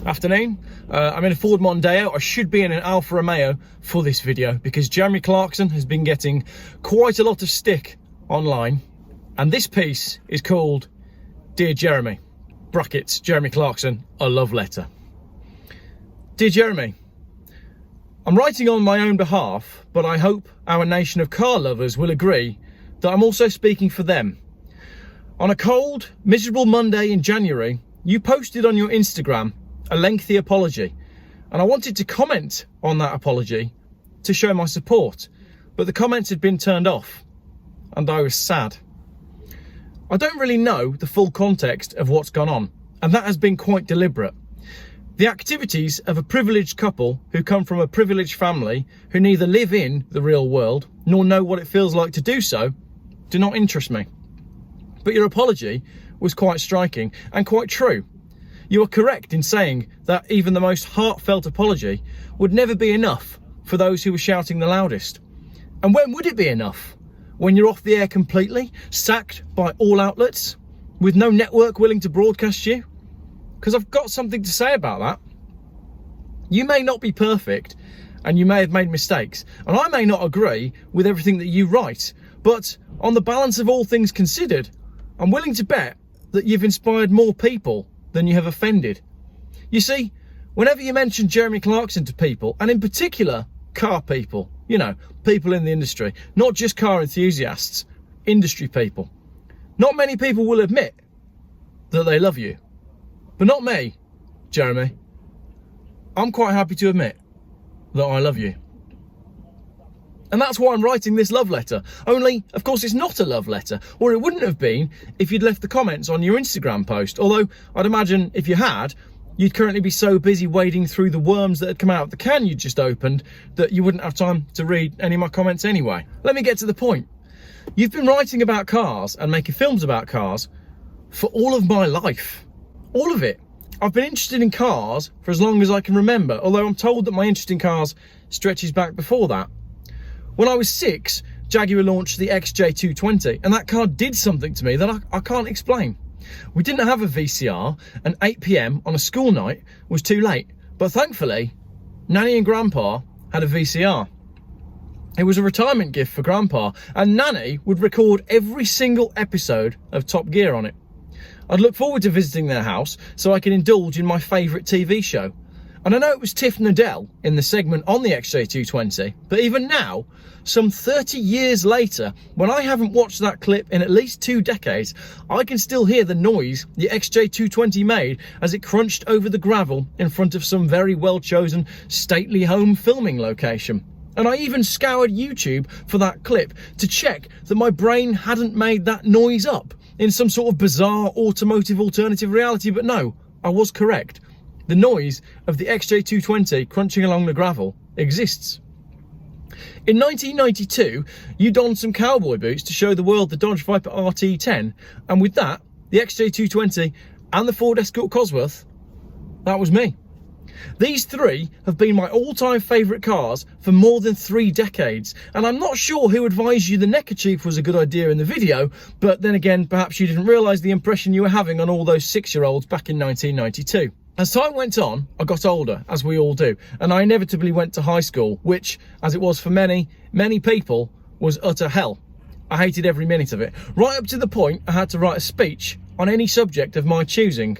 afternoon. I'm in a Ford Mondeo. I should be in an Alfa Romeo for this video because Jeremy Clarkson has been getting quite a lot of stick online. And this piece is called Dear Jeremy, brackets, Jeremy Clarkson, a love letter. Dear Jeremy, I'm writing on my own behalf, but I hope our nation of car lovers will agree that I'm also speaking for them. On a cold, miserable Monday in January, you posted on your Instagram a lengthy apology, and I wanted to comment on that apology to show my support, but the comments had been turned off, and I was sad. I don't really know the full context of what's gone on, and that has been quite deliberate. The activities of a privileged couple who come from a privileged family who neither live in the real world nor know what it feels like to do so do not interest me. But your apology was quite striking and quite true. You are correct in saying that even the most heartfelt apology would never be enough for those who were shouting the loudest. And when would it be enough? When you're off the air completely, sacked by all outlets, with no network willing to broadcast you? Because I've got something to say about that. You may not be perfect, and you may have made mistakes, and I may not agree with everything that you write, but on the balance of all things considered, I'm willing to bet that you've inspired more people than you have offended. You see, whenever you mention Jeremy Clarkson to people, and in particular car people, you know, people in the industry, not just car enthusiasts, industry people, not many people will admit that they love you. But not me, Jeremy. I'm quite happy to admit that I love you. And that's why I'm writing this love letter. Only, of course, it's not a love letter, or it wouldn't have been if you'd left the comments on your Instagram post. Although, I'd imagine if you had, you'd currently be so busy wading through the worms that had come out of the can you'd just opened that you wouldn't have time to read any of my comments anyway. Let me get to the point. You've been writing about cars and making films about cars for all of my life. All of it. I've been interested in cars for as long as I can remember, although I'm told that my interest in cars stretches back before that. When I was 6, Jaguar launched the XJ220, and that car did something to me that I can't explain. We didn't have a VCR, and 8 PM on a school night was too late, but thankfully, Nanny and Grandpa had a VCR. It was a retirement gift for Grandpa, and Nanny would record every single episode of Top Gear on it. I'd look forward to visiting their house so I could indulge in my favourite TV show. And I know it was Tiff Nadell in the segment on the XJ220, but even now, some 30 years later, when I haven't watched that clip in at least 2 decades, I can still hear the noise the XJ220 made as it crunched over the gravel in front of some very well-chosen stately home filming location. And I even scoured YouTube for that clip to check that my brain hadn't made that noise up in some sort of bizarre automotive alternative reality, but no, I was correct. The noise of the XJ220 crunching along the gravel exists. In 1992, you donned some cowboy boots to show the world the Dodge Viper RT10, and with that, the XJ220 and the Ford Escort Cosworth, that was me. These 3 have been my all-time favourite cars for more than 3 decades, and I'm not sure who advised you the neckerchief was a good idea in the video, but then again, perhaps you didn't realise the impression you were having on all those 6-year-olds back in 1992. As time went on, I got older, as we all do, and I inevitably went to high school, which, as it was for many, many people, was utter hell. I hated every minute of it, right up to the point I had to write a speech on any subject of my choosing.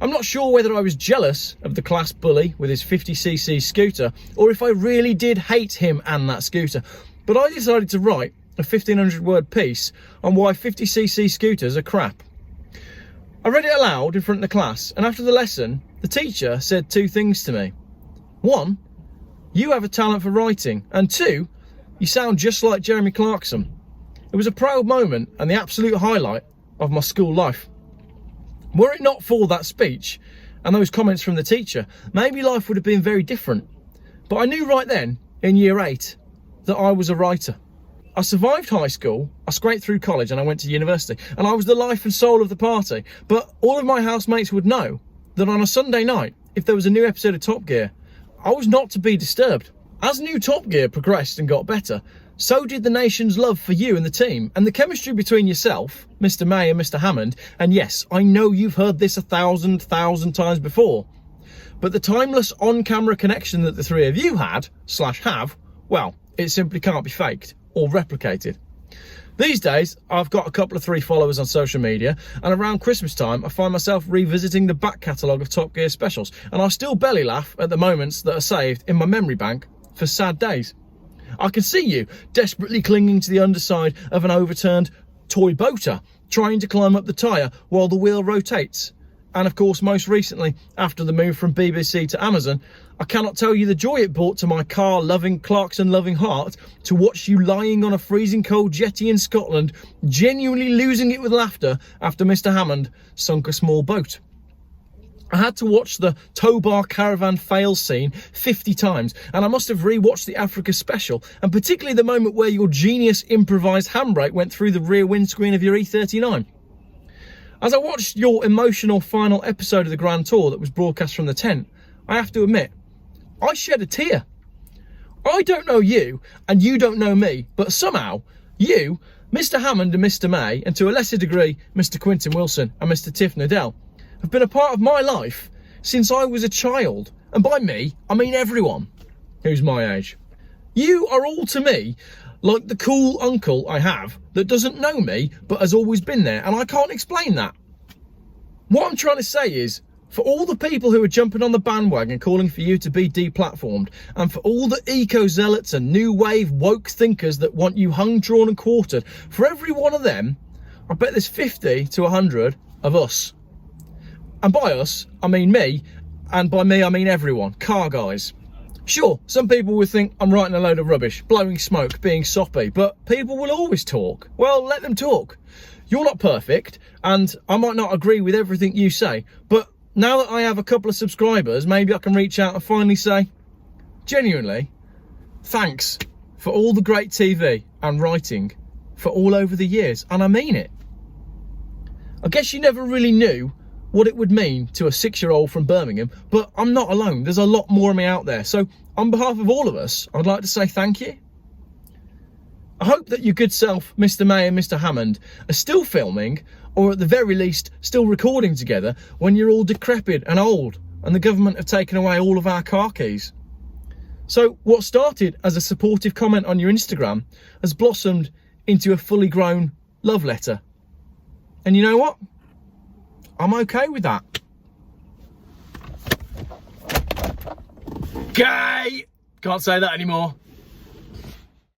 I'm not sure whether I was jealous of the class bully with his 50cc scooter, or if I really did hate him and that scooter, but I decided to write a 1,500-word piece on why 50cc scooters are crap. I read it aloud in front of the class, and after the lesson, the teacher said 2 things to me. 1, you have a talent for writing, and 2, you sound just like Jeremy Clarkson. It was a proud moment and the absolute highlight of my school life. Were it not for that speech and those comments from the teacher, maybe life would have been very different. But I knew right then, in year 8, that I was a writer. I survived high school, I scraped through college, and I went to university, and I was the life and soul of the party. But all of my housemates would know that on a Sunday night, if there was a new episode of Top Gear, I was not to be disturbed. As new Top Gear progressed and got better, so did the nation's love for you and the team, and the chemistry between yourself, Mr. May and Mr. Hammond, and yes, I know you've heard this 1,000 times before, But the timeless on-camera connection that the three of you had, / have, well, it simply can't be faked or replicated. These days, I've got a couple of 3 followers on social media, and around Christmas time, I find myself revisiting the back catalogue of Top Gear specials, and I still belly laugh at the moments that are saved in my memory bank for sad days. I can see you desperately clinging to the underside of an overturned toy boater, trying to climb up the tyre while the wheel rotates. And of course, most recently, after the move from BBC to Amazon, I cannot tell you the joy it brought to my car-loving, Clarkson-loving heart to watch you lying on a freezing cold jetty in Scotland, genuinely losing it with laughter after Mr. Hammond sunk a small boat. I had to watch the tow bar caravan fail scene 50 times, and I must have rewatched the Africa special, and particularly the moment where your genius improvised handbrake went through the rear windscreen of your E39. As I watched your emotional final episode of the Grand Tour that was broadcast from the tent, I have to admit, I shed a tear. I don't know you, and you don't know me, but somehow, you, Mr. Hammond and Mr. May, and to a lesser degree, Mr. Quinton Wilson and Mr. Tiff Nadell, have been a part of my life since I was a child. And by me, I mean everyone who's my age. You are all to me like the cool uncle I have that doesn't know me but has always been there, and I can't explain that. What I'm trying to say is, for all the people who are jumping on the bandwagon calling for you to be deplatformed, and for all the eco-zealots and new wave woke thinkers that want you hung, drawn and quartered, for every one of them, I bet there's 50 to 100 of us. And by us, I mean me, and by me I mean everyone, car guys. Sure, some people would think I'm writing a load of rubbish, blowing smoke, being soppy, but people will always talk. Well, let them talk. You're not perfect, and I might not agree with everything you say, but now that I have a couple of subscribers, maybe I can reach out and finally say, genuinely, thanks for all the great TV and writing for all over the years, and I mean it. I guess you never really knew what it would mean to a 6-year-old from Birmingham, but I'm not alone. There's a lot more of me out there. So on behalf of all of us, I'd like to say thank you. I hope that your good self, Mr. May and Mr. Hammond, are still filming, or at the very least, still recording together when you're all decrepit and old and the government have taken away all of our car keys. So what started as a supportive comment on your Instagram has blossomed into a fully grown love letter. And you know what? I'm okay with that. Gay! Can't say that anymore.